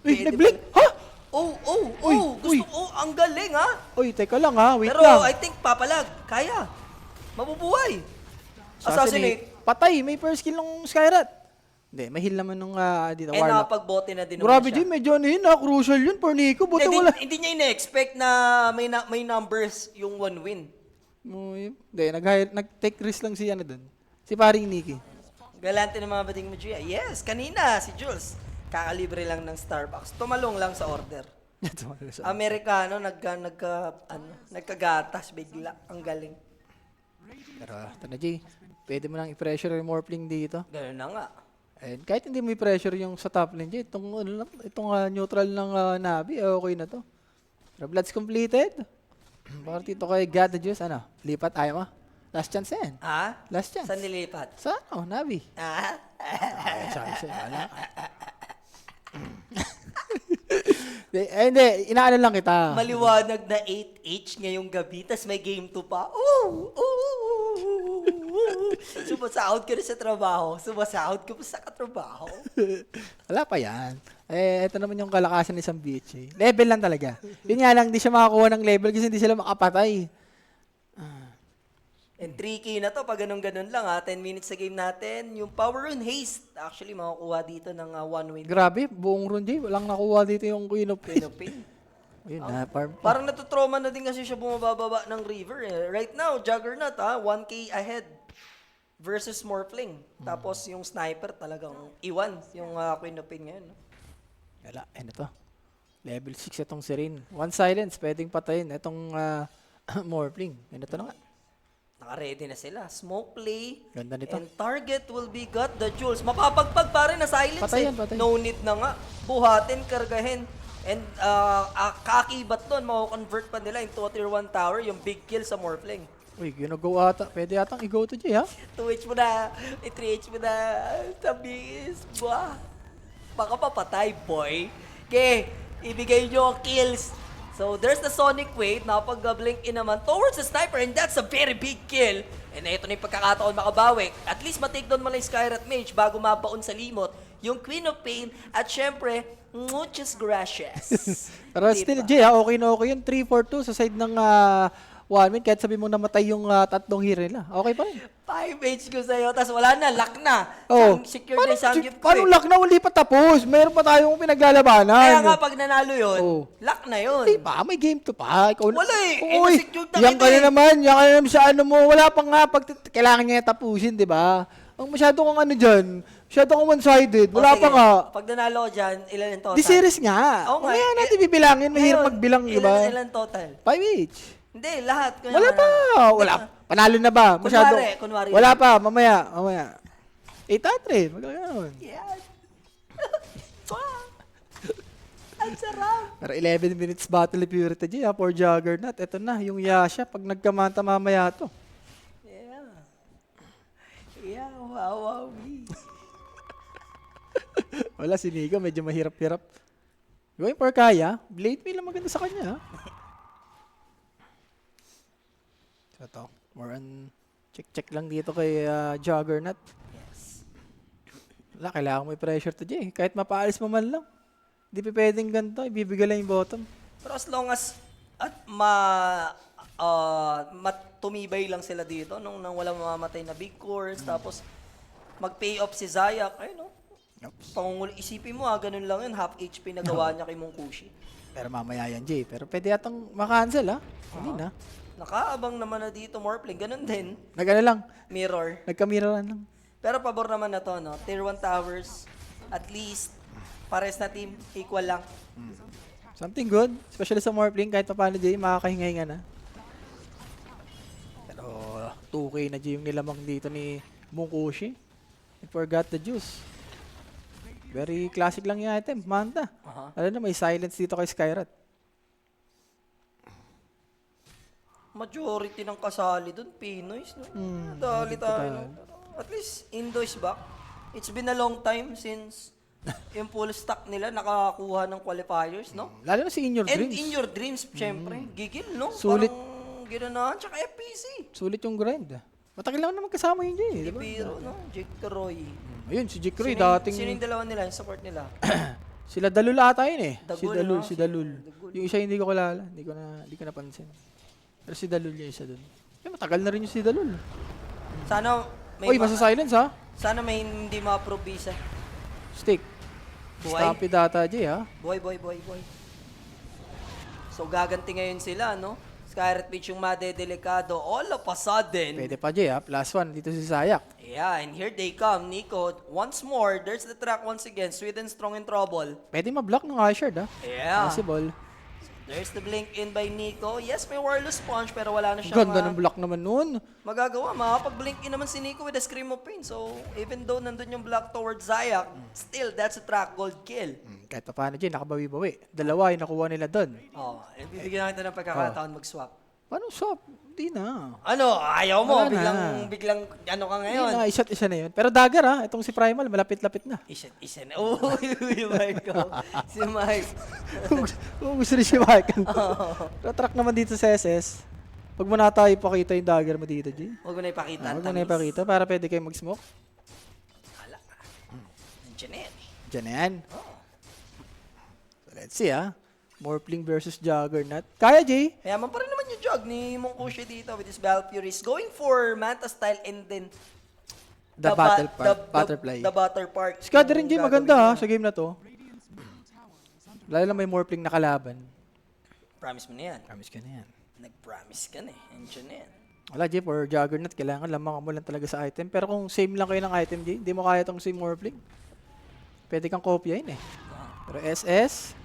Uy, Pwede nag-blink! Ha? Uy, Ang galing ha. Uy, teka lang ha. Wait Pero lang. I think papalag. Kaya. Mabubuhay. Assassinate. Patay. May first kill ng Skyrat. Hindi, may heal naman nung dito, And Warlock. nakapagbote na din Grabe, naman Jim. Medyo ano yun ha. Crucial yun for Nico. Buti Hindi, wala. hindi niya ina-expect na may numbers yung 1 win. Hindi, nag-take risk lang si ano dun. Si paring Nikki. Galante ng mga bading mo, Gia. Yes, kanina si Jules. Kakalibre lang ng Starbucks. Tumalong lang sa order. Amerikano, nagkagatas bigla. Ang galing. Pero, ito na, Jay. Pwede mo lang i-pressure yung Morphling dito. Ganun na nga. And kahit hindi mo i-pressure yung sa top lane, Jay, itong neutral ng Navi, okay na to. Pero Bloods completed. Bakit dito kay God the Juice, lipat, ayaw mo? Last chance yan. Ha? Last chance. Saan nilipat? Sa Navi. Ha? Ay, sorry, wala. Hindi, inaano lang kita. Maliwanag na 8H ngayong gabi, tas may game 2 pa. Sumasahod ka na sa trabaho. Sumasahod ka pa sa katrabaho. Wala pa yan. Ito naman yung kalakasan ng isang beach. Level lang talaga. Yun nga lang, hindi siya makakuha ng level kasi hindi sila makapatay. And 3K na to, pag ganun-ganun lang 10 minutes sa game natin. Yung Power Rune Haste, actually makukuha dito ng 1 win. Grabe, buong run, Jay. Walang nakuha dito yung Queen of Pain. Queen of Pain. Yun na, farm. Parang natutroma na din kasi siya bumababa ng river. Right now, Juggernaut 1K ahead versus Morphling. Tapos yung Sniper talagang iwan yung Queen of Pain ngayon. Wala, ano to? Level 6 itong Serene. One silence, pwedeng patayin. Itong Morphling. Ano to na nga? Naka-ready na sila. Smoke play. Ganda nito. And target will be got the jewels. Mapapagpag pa rin na silence Patay yan, patay. No need na nga. Buhatin, kargahin. And kakibat doon, mako-convert pa nila into a tier 1 tower, yung big kill sa Morphling. Uy, ginagaw ata. Pwede atang i-go to Jay, ha? 2H mo na, 3H mo na, tabis, buah. Baka papatay, boy. Okay, ibigay nyo ang kills. So, there's the Sonic Wave, nakapag-blink in naman towards the Sniper, and that's a very big kill. And ito na yung pagkakataon makabawi. At least ma-take down mo lang yung Skyrat Mage bago mabaon sa limot yung Queen of Pain. At syempre, muchas gracias. Pero still, Jay, okay na okay yun. 3-4-2 sa side ng 1 win. Kahit sabi mo namatay yung tatlong hero nila. Okay pa rin. 5 Mage ko sa'yo, tapos wala na, lock na. Oh. Secure na yung Sanggip ko Paano lock na? Uli pa tapos. Meron pa tayong pinaglalabanan. Kaya nga pag nanalo yun, Oh. lock na yun. Hindi pa, may game to pa. Ikaw, Wala eh. Uy, Secure na yan kita ka na eh. naman. Yan ka na naman sa ano mo. Wala pa nga. Kailangan niya tapusin, di ba? Ang masyado kang ano dyan. Masyado kang one-sided. O, Wala sige, pa nga. Pag nanalo ko dyan, ilan yung total? Di series nga. Oo nga. Mamaya natin bibilangin. Mahirap Ngayon, magbilang, di ba? Ilan total? 5 each. Hindi, lahat. Kaya Wala nga. pa. Wala. Panalo na ba? Masyado. Kunwari. Wala pa. Mamaya. 800. Magkakaroon. Yan. Ang sarap. Pero 11 minutes battle of purity, G, for Juggernaut. Ito na, yung Yasha. Pag nagkamanta mamaya to. Yeah. Yeah, wow. Wala, si Nico, medyo mahirap-hirap. Going for Kaya, Blade Mail ang maganda sa kanya. So to, more on check lang dito kay Juggernaut. Yes. Wala, kailangan mo i-pressure to, Jay. Kahit mapaalis mo man lang. Hindi pa pwedeng ganito, ibibigay lang yung bottom. Pero as long as at tumibay lang sila dito nung walang mamamatay na big cores, tapos mag-pay off si Zayak, ay no. Isipin mo ganun lang yun, half HP na gawa niya kay Mongkushi. Pero mamaya yan, Jay. Pero pwede yatang makancel, ha? Hindi na. Nakaabang naman na dito, Morphling, ganun din. Nag-ano lang, Mirror. nagka-mirroran lang. Pero pabor naman na to, no? Tier 1 towers, at least, pares na team, equal lang. Something good, especially sa Morphling, kahit pa paano, Jay, makakahinga-hinga na. Pero 2K na, Jay, yung nilamang dito ni Mungkushi. I forgot the juice. Very classic lang yung item, Manta. Alam na, may silence dito kay Skyrat. Majority ng kasali dun, Pinoys, no? Dali tayo. At least, Indo is back. It's been a long time since yung full stack nila nakakuha ng qualifiers, no? Lalo na si In Your And Dreams. in your dreams, syempre, gigil, no? Sulit. Parang ginaнаhan, tsaka FPC. Sulit yung grind. Matagal lang naman kasama yun, Jay. Diba? Ibiro, no? Jake Roy. Ayun, si Jikroy, Sino dating... yung dalawa nila, yung support nila? Sila Dalul ata yun eh. Dagul, si Dalul, no? si Dalul. Dagul. Yung isa hindi ko kilala, hindi ko napansin. Pero si Dalul yung isa dun. Eh, matagal na rin yung si Dalul. Sana may Uy, masa-silence ha? sana may hindi ma-approve visa. Stick. Buhay. Stampy data, Jay ha? Boy. So gaganti ngayon sila, no? Skyrat Beach yung madedelikado. All of a sudden, Pwede pa, Jay ha? +1 dito si Zayak. yeah, and here they come, Nico. Once more, there's the track once again. Sweden strong in trouble. Pwede ma-block ng Ishard ha? Yeah. Possible. There's the blink in by Nico. Yes, may Warless Punch, pero wala na siyang Ganda ng block naman nun. magagawa. Makakapag-blink in naman si Nico with a Scream of Pain. So, even though nandun yung block towards Zayak, still, that's a track gold kill. Kahit pa paano, Jay, nakabawi-bawi. Dalawa yung nakuha nila dun. Oh, bibigyan natin ng pagkakataon mag-swap. Paano swap? Hindi na. Ano, ayaw mo? Wala na. Biglang, ano ka Hindi ngayon? na, isa na yun. Pero dagger ha? Itong si Primal, malapit-lapit na. Isa na. Uy, Marco. Si Mike. Kung gusto rin si Michael. Pero track naman dito sa SS. Pag mo na tayo ipakita yung dagger mo dito, G. Huwag mo na ipakita. Huwag mo na ipakita para pwede kayo mag-smoke. Hala. Nandiyan na yan. Diyan na yan. So let's see ha. Morphling versus Juggernaut. Kaya, Jay. Mayaman pa rin naman yung jog ni Mongkushi dito with his Battle Furies. Going for Manta style and then The butterfly. The butter part. Skada rin, Jay. Yung Maganda ha gagawin sa game na to. Lalo lang may Morphling na kalaban. niya. Promise mo na yan. Promise ka na yan. Nag-promise ka na eh. Nandiyan na yan. Wala, Jay. For Juggernaut, kailangan lamang mo lang talaga sa item. Pero kung same lang kayo ng item, Jay, hindi mo kaya itong same Morphling. Pwede kang kopyahin eh. Pero SS,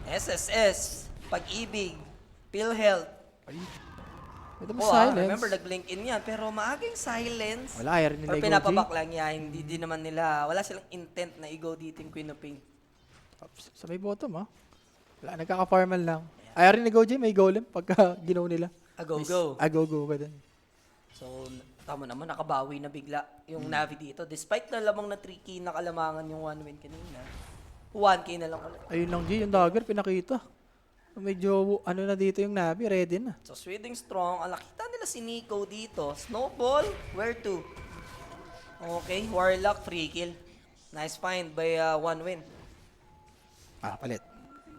SSS, Pag-ibig, PhilHealth. ito mo Oh, silence. remember, nag-blink in yan. Pero maagang silence. Wala, ayaw rin nila Or i-go, Jay. pinapabak lang niya. Hindi din naman nila, wala silang intent na i-go dito yung Queen of Pain. Oops, sa may bottom ha. Wala, nagkaka-farmal lang. Ayaw rin ni Go, Jay, may golem pagka ginaw nila. A go-go. Go ba din. So, tama naman, nakabawi na bigla yung Navi dito. Despite na lamang na 3K na kalamangan yung 1 win kanina. 1K na lang ulit. Ayun lang, Jay, yung dagger, pinakita. Medyo, ano na dito yung Navi, ready na. So, Sweden strong. Ang nakita nila si Nico dito. Snowball, where to? Okay, Warlock, free kill. Nice find by one win. Palit.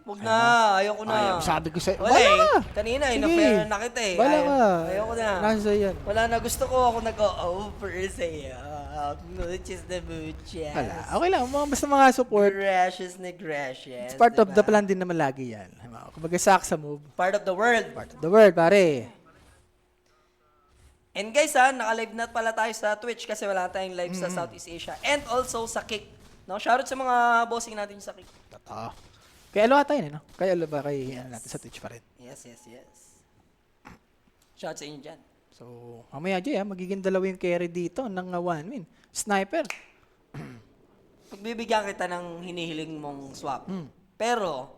Huwag na, ayoko na. Ayaw, sabi ko sa'yo. Wala Wala eh. ka. Kanina, Sige. ina-fair na kita eh. Wala ka. Ayoko na. Nasa sa'yo yan. Wala na, gusto ko ako nag-over sa'yo. Muchas na muchas. Wala. Okay lang, basta mga support. Gracious na gracious. It's part of diba? the plan din naman lagi yan. Kumbaga saksa move. Part of the world. Part of the world, pare. And guys naka-live na pala tayo sa Twitch kasi wala tayong live sa Southeast Asia. And also sa Kick. No, shoutout sa mga bossing natin sa Kick. Totoo. Kaya alo tayo no? Kaya alo ba kay natin sa Twitch pa rin? Yes. Shoutout sa inyo dyan. So, mamaya Jay, magiging dalawa yung carry dito ng one win. Sniper. Pagbibigyan kita ng hinihiling mong swap. Pero,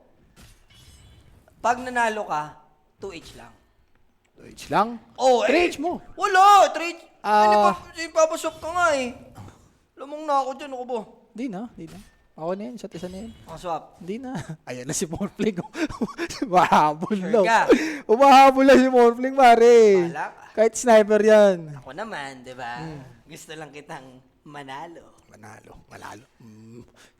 pag nanalo ka, 2H lang. 2H lang? Oh, 3H mo. Wala, 3H. Ah. Ipapaswap ka nga eh. Lamang na ako dyan, ako ba? Di na. Ako na yan, isa't isa na yan. Ang swap. Hindi na. Ayan na si Morphling. Mahabol Sure lang. ka? Umahabol na si Morphling, pare. Bahala ka. Kahit sniper yan. Ako naman, di ba? Gusto lang kitang manalo. Manalo.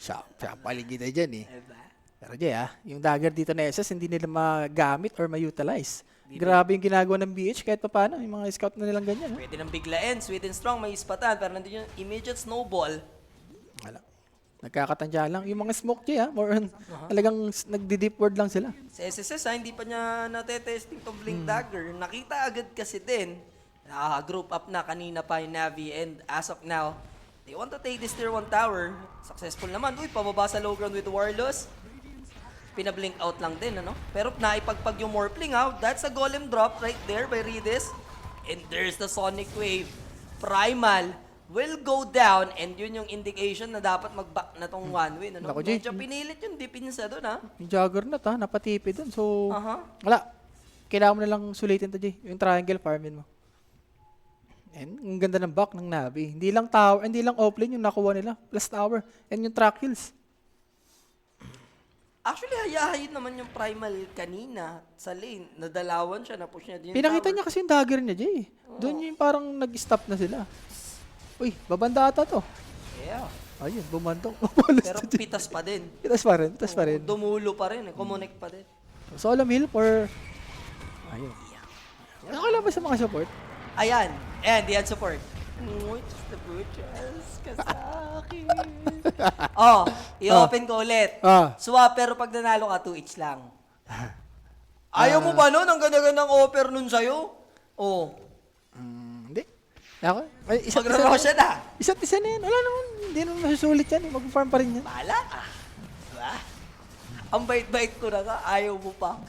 Siya paligid na dyan eh. Diba? Pero Jay, yung dagger dito na SS, hindi nila magamit or ma-utilize. Grabe yung ginagawa ng BH kahit pa paano. Yung mga scout na nilang ganyan. Pwede nang biglain. Sweden strong, may ispatan. Pero nandun yung immediate snowball. Wala. Nagkakatandya lang. Yung mga smoke Jay, more on, talagang nagdi-deep word lang sila. Sa SSS, hindi pa niya natetesting tong Blink Dagger. Nakita agad kasi din. Group up na kanina pa yung Navi. And as of now, they want to take this tier 1 tower. Successful naman. Uy, pababa sa low ground with Warlords. Pina-blink out lang din, ano? Pero naipagpag yung Morphling out. That's a golem drop right there by Redis. And there's the Sonic Wave. Primal will go down. And yun yung indication na dapat mag-back na tong one win, ano? Naku, Jay. Medyo pinilit yung dipinsa doon, ha? Yung Juggernaut napatipid dun. So, Aha. wala. Kailangan mo na lang sulitin to Jay. Yung triangle farmin mo. And ang ganda ng back ng Navi. Hindi lang tower, hindi lang offlane yung nakuha nila. Plus tower. And yung track kills. Actually, hayahayin naman yung Primal kanina sa lane. Nadalawan siya, na-push niya din yung Pinakita tower. niya kasi yung dagger niya, Jay. Doon yung parang nag-stop na sila. Uy, babanda ata to. Yeah. Ayun, bumantong. Pero pitas pa din. Pitas pa rin. Dumulo pa rin, connect pa din. Solo heal for... Ayun. Nakakala ba sa mga support? Ayan. Ayan, diyan support. Muchas na muchas ka sa akin. Oh, i-open ko ulit. Swap, pero pag nanalo ka, 2 each lang. Ayaw mo ba nun? Ang ganda-gandang offer nun sa'yo? Oh. Hindi. Ako? Magra-Roshan na. Isa't isa na yan. Wala naman. Hindi naman masusulit yan. Mag-farm pa rin yan. Bahala ka. Diba? Ang bait-bait ko na ka, ayaw mo pa.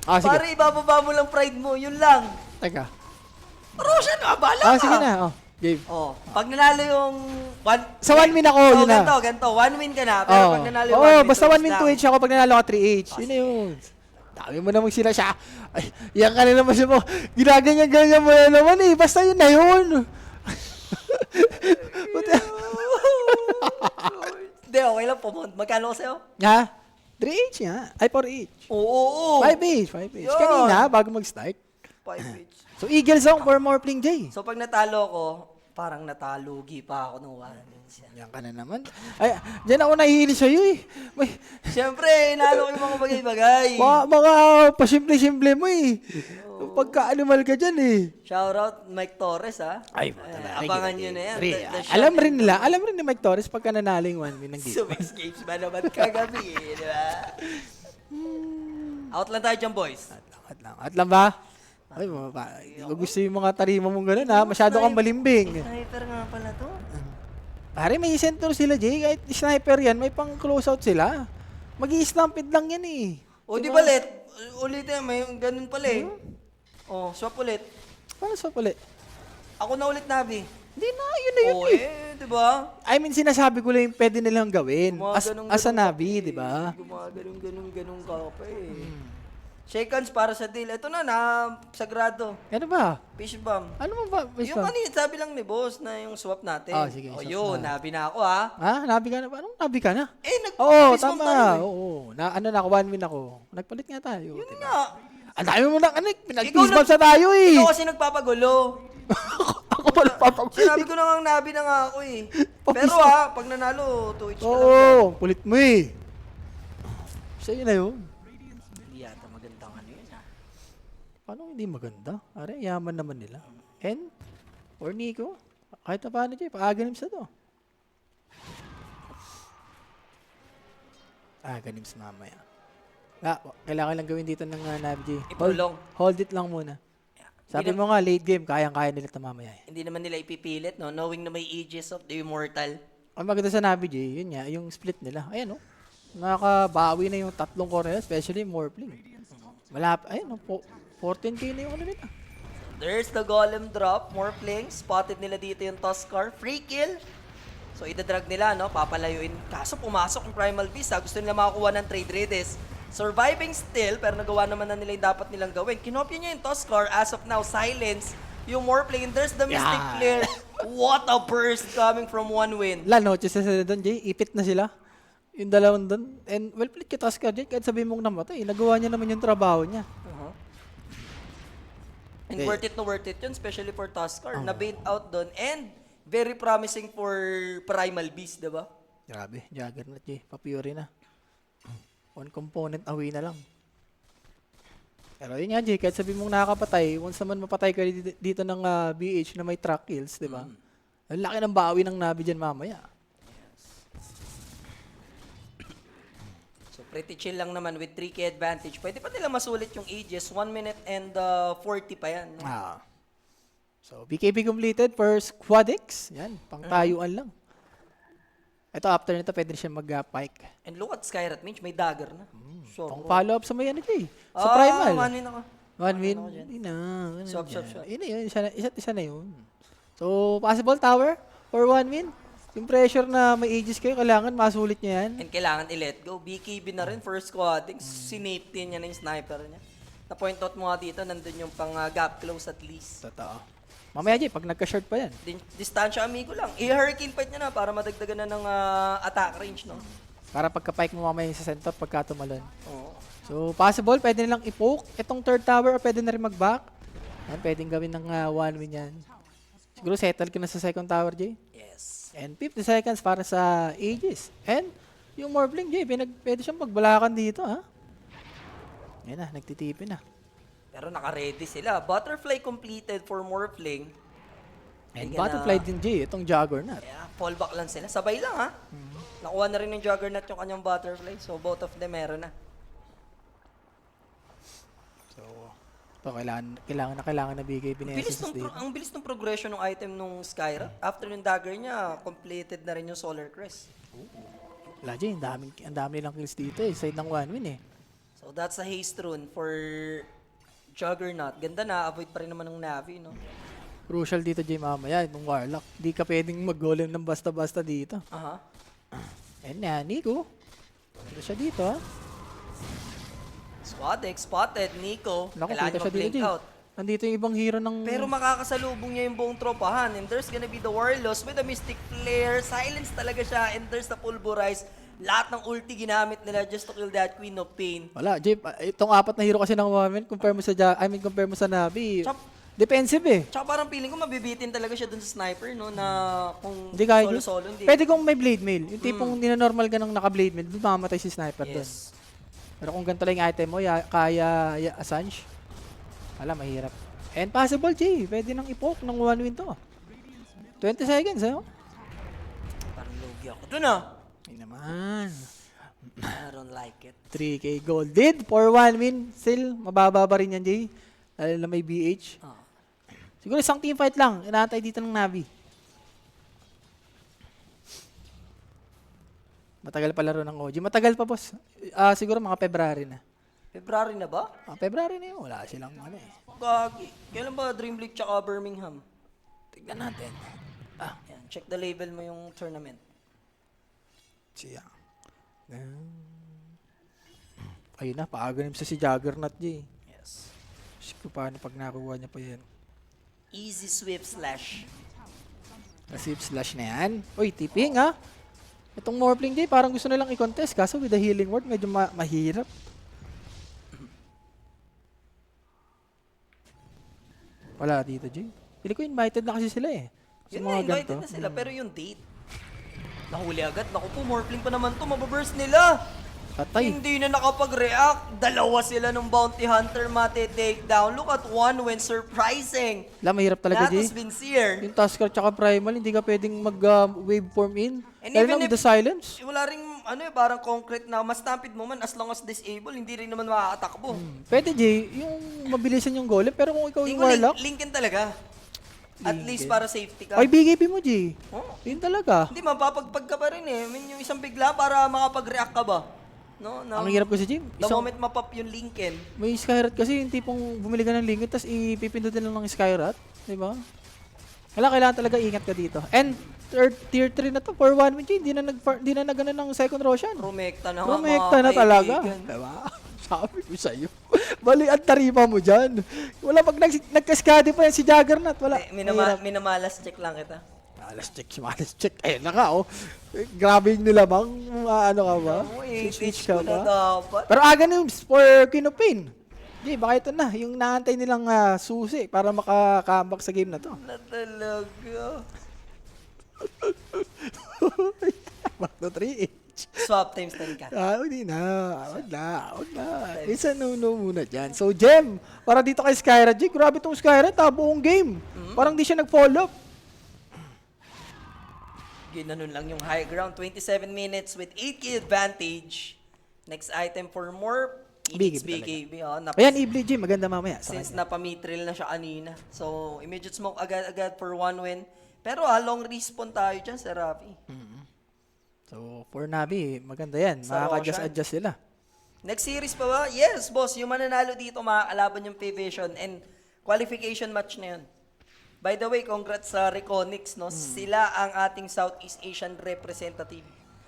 Sige. Para ibababa mo lang pride mo, yun lang. Teka. Roshan na, bahala ka. Sige na. Game. Oh, pag nanalo yung Sa 1 win ako, yun na. Ganito. 1 win ka na, pero pag nanalo yung 1 win, basta 1 win lang. 2H ako pag nanalo ka 3H. Yun na yun. Dami mo namang sila siya. Ay, yan ka na naman siya mo. Ginaganyan-ganyan mo na naman eh. Basta yun na yun. Hindi, okay lang po. Magkano ko sa'yo? Ha? 3H nga. Ay, 4H. Oo. 5H. Yun. Kanina, bago mag-start. 5 each. So, Eagle Song for more pling J. So pag natalo ko, parang natalugi pa ako ng 1 win siya. Yan ka na naman. Ay, dyan ako nahihili sa'yo eh. May, Siyempre, inalo ko yung mga bagay-bagay. mga pasimple-simple mo eh. Pagka-animal ka dyan eh. Shoutout Mike Torres, ha? Ay, abangan nyo na yan. The shot alam and- rin nila, alam rin ni Mike Torres pagka nanaling 1 win ng game. Sumis Games ba naman kagabi, di ba? Out lang tayo dyan, boys. At lang ba? Ay, hindi ko gusto yung mga tarima mong gano'n ha. Masyado kang balimbing. Sniper nga pala to. Pare, may center sila, Jay. Kahit sniper yan, may pang close out sila. Mag-i-stampede lang yan eh. O di ba, ulitin, may ganun pala eh. O, swap ulit. Paano sa pala? Ako na ulit, Navi. Hindi na, yun na yun O eh. di ba? I mean, sinasabi ko lang yung pwede nilang gawin. As a Navi, di ba? Gumaganon ka pa eh. Shake hands para sa deal. Ito na, sagrado. Ano ba? Fish bomb. Ano mo ba? Yung kanina, sabi lang ni boss na yung swap natin. Sige, O swap yun, na. nabi na ako ha. Nabi ka na ba? Anong nabi ka na? Oo, Nag-fish bomb tama. tayo eh. Oo. Ano na ako, 1 win ako. Nagpalit nga tayo. Yun diba? nga. Ang dami mo na, pinag-peace Ikaw bomb sa tayo eh. Ikaw kasi nagpapagulo. Ako pala papag... Sinabi ko na nga nabi na nga ako eh. Pero ha, pag nanalo, 2 each ka lang. Oo, kulit mo eh. Sa'yo na yun. Hindi yata magandang ano yun ha. Paano hindi maganda? Are, yaman naman nila. And, or Nico, kahit na paano dyan, paaganim sa to. Aganim sa mamaya. Kailangan lang gawin dito ng Navi J. Iprolong. Hold it lang muna. Sabi mo nga, late game, kayang-kaya nila ito mamaya. Hindi naman nila ipipilit, no? Knowing na may Aegis of the Immortal. Ang maganda sa Navi J, yun nga, yung split nila. Ayan, no? Nakakabawi na yung tatlong corner, especially Morphling. Ayun, no? 14k na yung ano nila. There's the Golem drop. Morphling. Spotted nila dito yung Tuskar. Free kill. So, idadrag nila, no? Papalayuin. Kaso pumasok yung Primal Beast, ha? Gusto nila makakuha ng trade redes. Surviving still, pero nagawa naman na nila yung dapat nilang gawin. Kinopya niya yung Tuskar. As of now, silence yung Morphling. There's the Mystic Flare. What a burst coming from 1 win. Noches na sila doon, Jay. Ipit na sila. Yung dalawang doon. And well played kay Tuskar, Jay. Kahit sabihin mong namatay, nagawa niya naman yung trabaho niya. And worth it yun, especially for Tuskar. Na-bait out doon. And very promising for Primal Beast, diba? Grabe, Juggernaut, Jay. Papuri na. One component away na lang. Pero yun nga, Jay, kahit sabihin mong nakakapatay, once naman mapatay ka dito ng BH na may track kills, diba? Ang laki ng bawi ng Navi dyan mamaya. So pretty chill lang naman with 3k advantage. Pwede pa nila masulit yung Aegis. 1 minute and 40 pa yan. No? So, BKB completed for Squadix. Yan, pangtayuan lang. Ito, after nito, pwede siya mag-pike. And look at Skyrat, Minch, may dagger na. So, Pang follow up sa may ano, Jay. Sa Primal. 1 win ako. 1 win. ako dyan. Hindi na. Swap. Yun na yun. Isa't isa na yun. So, possible tower for 1 win. Yung pressure na may Aegis kayo, kailangan masulit niya yan. And kailangan i-let go. BKB na rin, first squatting. Sinaped niya na yung sniper niya. Na-point out mo nga dito, nandun yung pang gap close at least. Totoo. Mamaya, Jay, pag nagka-short pa yan. Distansya amigo lang. I-hurricane fight niya na para madagdagan na ng attack range, no? Para pagka-pike mo mamaya sa center, pagka tumalon. Oo. So, possible, pwede nilang i-poke itong third tower or pwede na rin mag-back. Yan, pwedeng gawin ng 1 win yan. Siguro settle ka na sa second tower, Jay. Yes. And 50 seconds para sa Aegis. And yung Morphling, Jay, pwede siyang magbalakan dito, ha? Yan na, nagtitipin na. Pero naka-ready sila. Butterfly completed for Morphling. And Hindi butterfly din, Jay, itong Juggernaut. Yeah, fallback lang sila. Sabay lang, ha? Nakuha na rin ng Juggernaut yung kanyang Butterfly. So, both of them meron na. So, ito, kailangan na bigay binesis dito. Ang bilis ng progression ng item nung Skyra. After ng dagger niya, completed na rin yung Solar Crest. Wala, Jay, ang dami nilang kills dito, eh. Side ng 1 win, eh. So, that's a haste rune for Juggernaut. Ganda na, avoid pa rin naman ng Navi, no? Crucial dito, Jay, mamaya, itong Warlock. Di ka pwedeng mag-golem ng basta-basta dito. Aha. And na, Nico. Ito siya dito, ha? Squadex, spotted, Nico. Naku, Kailangan kita niya siya dito, mag-blink Jay. out. Nandito yung ibang hero ng... Pero makakasalubong niya yung buong tropahan. And there's gonna be the Warlords with the Mystic Flare. Silence talaga siya. And there's the Pulverize. Lahat ng ulti ginamit nila just to kill that Queen of Pain. Wala, Jay, itong apat na hero kasi ng Women, compare mo sa Navi, defensive eh. Tsaka parang feeling ko mabibitin talaga siya dun sa sniper, no? Na kung Hindi kaya solo-solo, hindi. Pwede kung may blade mail. Yung tipong ninanormal ka ng naka-blade mail, doon mamatay si sniper doon. Yes. Pero kung ganito lang yung item mo, kaya Assange, wala, mahirap. And possible, Jay, pwede nang i-poke ng 1 win to. 20 seconds, eh. Parang logi ako. Doon na! Ay naman. I don't like it. 3k gold. Did for 1 win. Still, mababa pa rin yan, Jay. Dahil na may BH. Siguro isang team fight lang. Inaantay dito ng Navi. Matagal pa laro ng OG. Matagal pa, boss. Siguro mga February na. February na ba? February na yun. Wala silang ano eh. Gagi. Kailan ba Dream League tsaka Birmingham? Tignan natin. Yan, check the label mo yung tournament. Siya. Ayun na, paaganim sa si Juggernaut, Jay. Yes. Shit ko, paano pag nakuha niya pa yan? Easy swift slash. Nasip slash na yan. Uy, tipping ha? Itong Morphling, Jay, parang gusto nilang i-contest. Kaso with the healing word, medyo mahirap. Wala dito, Jay. Pili ko invited na kasi sila eh. Sa Yun mga na, invited ganito. na sila. Pero yung date, nahuli agad. Naku po, Morphling pa naman to. Mababurst nila. Patay. Hindi na nakapag-react. Dalawa sila nung Bounty Hunter mate-take down. Look at one win. Surprising. Wala, mahirap talaga, Jay. Natus Vincier. Yung Tusker tsaka Primal, hindi ka pwedeng mag-waveform in. And Lalo even na with if- the silence. Wala ring, parang concrete na mas stampede mo man as long as disable, hindi rin naman makakatakbo. Pwede, Jay, yung mabilisan yung golem. Pero kung ikaw Hindi yung ko warlock, linkin talaga. At Linkin. least para safety ka. ay BKB mo, Jay. Oh. Yun talaga. Hindi, mapapagpag ka pa rin eh. I mean, yung isang bigla para makapag-react ka ba? No? Ang hirap kasi, Jay. The moment mapop yung linkin. May Skyrat kasi yung tipong bumili ka ng lingkod tapos ipipindutin lang ng Skyrat. Di ba? Kailangan talaga ingat ka dito. And tier 3 na to for 1 win, Jay. Hindi na nagana ng second Roshan. Rumekta na nga Rumekta mga na talaga. kaibigan. Diba? Sabi ko sa'yo. Bali ang taripa mo dyan. Wala pag nagkaskadi pa yan si Juggernaut. Wala. Mahirap. Minamalas check lang kita. Malas check. Ayun na ka, oh. Grabe yung nilamang. Ano ka ba? Teach ko na dapat. Pero aga na yung for Queen of Pain. Di, baka ito na. Yung naantay nilang susi para maka-comeback sa game na to. Na talaga. 1 to 3. Swap times 10 ka. Hindi na. Wag na. Isa no muna dyan. So, Jem, para dito kay Skyra. Jay, grabe tong Skyra. Buong game. Parang di siya nag-follow up. Ginanon lang yung high ground. 27 minutes with 8k advantage. Next item for more. It's BKB BKB. Oh, Ayan, Ibli, Jim. Maganda mamaya. Since napamitril na siya kanina. So, immediate smoke agad-agad for 1 win. Pero long respawn tayo dyan, Sir Rafi. So, for Navi, maganda yan. Sa Makaka-adjust sila. Next series pa ba? Yes, boss. Yung mananalo dito, makakalaban yung P-Vision and qualification match na yun. By the way, congrats sa Reconyx, no? Sila ang ating Southeast Asian representative.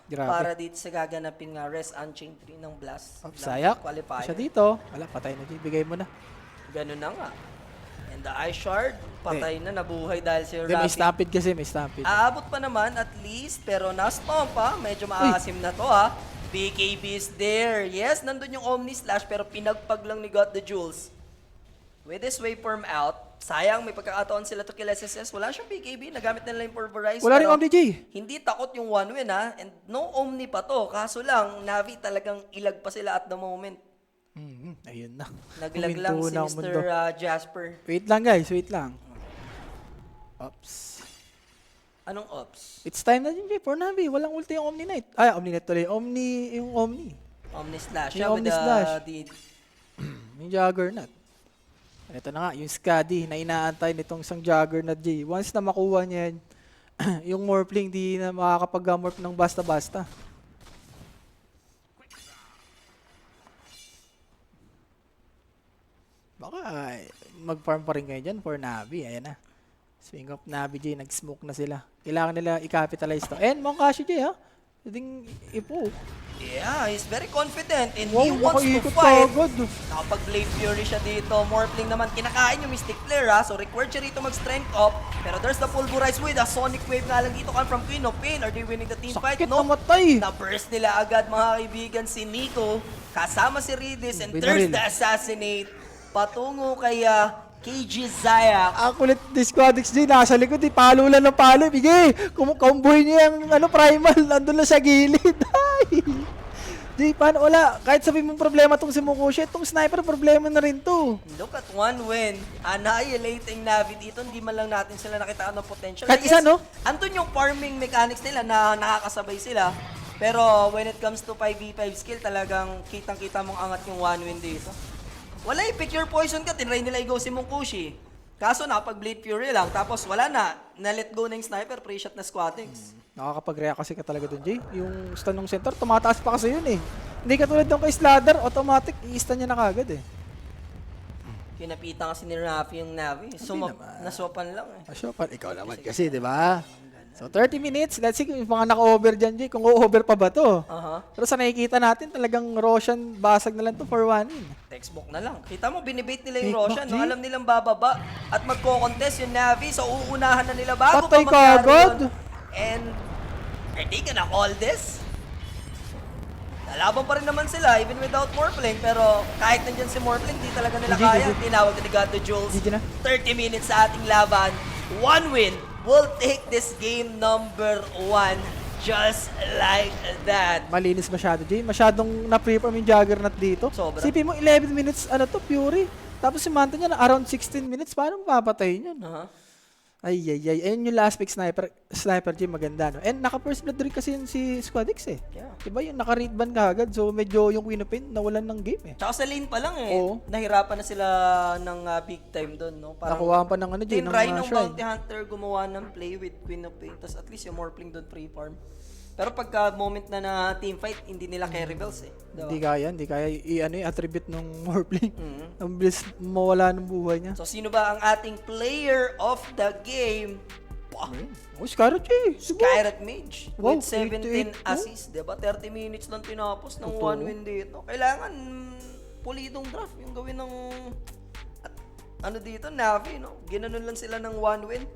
Grabe. Para dito sa gaganapin nga Res Unchained 3 ng Blast. ng Sayak. Qualifier. Siya dito. Wala, patay na, Jay. Bigay mo na. Ganun na nga. And the Ice Shard, patay na, nabuhay dahil si Hindi, may Rafi. stampede kasi. May stampede. Aabot pa naman at least, pero na-stomp pa. Medyo maasim na to ha. BKB is there. Yes, nandun yung Omni Slash pero pinagpag lang ni Got the Jewels. With this waveform out, sayang may pagkakataon sila to kill SSS. Wala siyang BKB, nagamit nila yung Pulverize. Wala rin pero Omni, Jay. hindi takot yung one win ha. And no Omni pa to. Kaso lang, Navi talagang ilag pa sila at the moment. Ayun na. Naglag lang Huminto si na ang mundo. Mr. Jasper. Wait lang, guys. Wait lang. Oops. Anong ops? It's time na din, Jay. For Navi. Walang ulti yung Omni Knight. Ay, Omni Knight tuloy. Yung Omni. Omni Slash. Yung Siya with Omni Slash. the Yung Juggernaut. Ito na nga, yung Skadi na inaantay nitong isang Juggernaut, Jay. Once na makuha niya yan, yung Morphling di na makakapag-morph ng basta-basta. Baka mag-farm pa rin kayo dyan for Navi. Ayan na. Swing of Navi, Jay. Nag-smoke na sila. Kailangan nila i-capitalize to. And Mongkashi, Jay, ha? Pwedeng ipo. Yeah, he's very confident and Wow, he wants to nakaikot fight. agad. Nakapag-Blade Fury siya dito. Morphling naman, kinakain yung Mystic Flare ha. So required siya rito mag-strength up. Pero there's the Pulverize with a Sonic Wave nga lang dito come from Queen of Pain. Are they winning the team fight? Sakit No. namatay. Na-burst nila agad mga kaibigan si Nico. Kasama si Ridis and there's Binaril. the Assassinate. Patungo kay KG Zayak. Ang kulit ni Squadix J, nasa likod, palo lang ng palo. Bigay, kumbuhin niya yung Primal, nandun lang sa gilid. Ay! Di, paano, wala. Kahit sabihin mong problema tong si Mukushi, itong sniper, problema na rin to. Look at one win. Annihilating Navi dito. Hindi man lang natin sila nakitaan ng potential. Kahit isa, no? Andun yung farming mechanics nila na nakakasabay sila. Pero when it comes to 5v5 skill, talagang kitang-kita mong angat yung one win dito. Wala pick your poison ka. Tinry nila i-go si Mungkushi. Kaso nakapag-Blade Fury lang. Tapos wala na. Na-let go na yung sniper. Pre-shot na Squatix. Nakakapag-react kasi ka talaga dun, Jay. Yung stun ng center, tumataas pa kasi yun eh. Hindi katulad ng kay Sladder, automatic, i-stun niya na kagad eh. Kinapitan kasi ni Rafi yung Navi. naman. Naswapan lang eh. Asyo, ikaw naman kasi, di ba? So 30 minutes, let's see kung yung mga naka-over dyan, Jay, kung o-over pa ba to. Pero sa nakikita natin, talagang Roshan, basag na lang to for 1 win. Textbook na lang. Kita mo, binibait nila yung Take Roshan. back, No? G. Alam nilang bababa at magko-contest yung Navi. So, uunahan na nila bago Patay pa mangyari kagad. yun. And, are they gonna call this? Lalaban pa rin naman sila, even without Morphling. Pero, kahit nandyan si Morphling, di talaga nila GG, kaya. GG. Tinawag ni God Jules. GG na. 30 minutes sa ating laban. 1 win. We'll take this game number 1 just like that. Malinis masyado, Jay. Masyadong na-preform yung Juggernaut dito. Sobra. Sipin mo, 11 minutes, ano to, Fury. Tapos si Manta niya na around 16 minutes. Paano mapapatayin yun? Ay. Ayun yung last pick sniper, Jay, maganda, no? And naka-first blood rin kasi yun si Squadix, eh. Yeah. Diba yung naka-read ban kagad? So medyo yung Queen of Pain nawalan ng game, eh. Tsaka sa lane pa lang eh. Oo. Nahirapan na sila ng big time doon, no? Nakuha pa ng ano, Jay, Team ng Rhino Shrine. Bounty Hunter gumawa ng play with Queen of Pain. Tapos at least yung Morphling doon pre-farm. Pero pagka moment na team fight, hindi nila carry bells eh. Diba? Hindi kaya i-attribute ng Morphling. Mhm. Ang bilis mawala ng buhay niya. So sino ba ang ating player of the game? Wow. Oh, Scarlet, Jay. Skyrat Mage Wow, with 17 88, assists, 'di ba? 30 minutes lang tinapos ng Totoo. 1 win dito. Kailangan pulidong draft yung gawin ng ano dito, Navi, no? Ginanon lang sila ng 1 win.